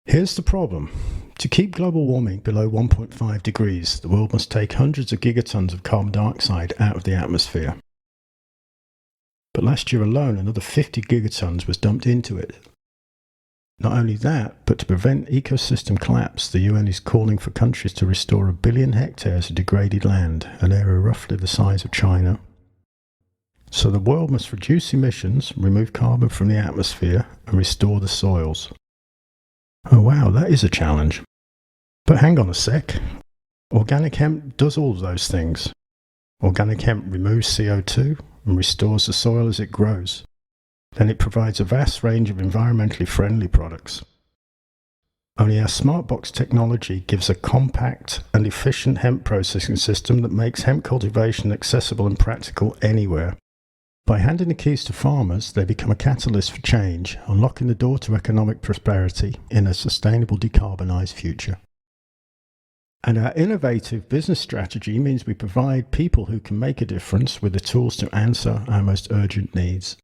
Here's the problem. To keep global warming below 1.5 degrees, the world must take hundreds of gigatons of carbon dioxide out of the atmosphere. But last year alone, another 50 gigatons was dumped into it. Not only that, but to prevent ecosystem collapse, the UN is calling for countries to restore 1 billion hectares of degraded land, an area roughly the size of China. So the world must reduce emissions, remove carbon from the atmosphere, and restore the soils. Oh wow, that is a challenge. But hang on a sec. Organic hemp does all of those things. Organic hemp removes CO2 and restores the soil as it grows. Then it provides a vast range of environmentally friendly products. Only our Smartbox technology gives a compact and efficient hemp processing system that makes hemp cultivation accessible and practical anywhere. By handing the keys to farmers, they become a catalyst for change, unlocking the door to economic prosperity in a sustainable, decarbonised future. And our innovative business strategy means we provide people who can make a difference with the tools to answer our most urgent needs.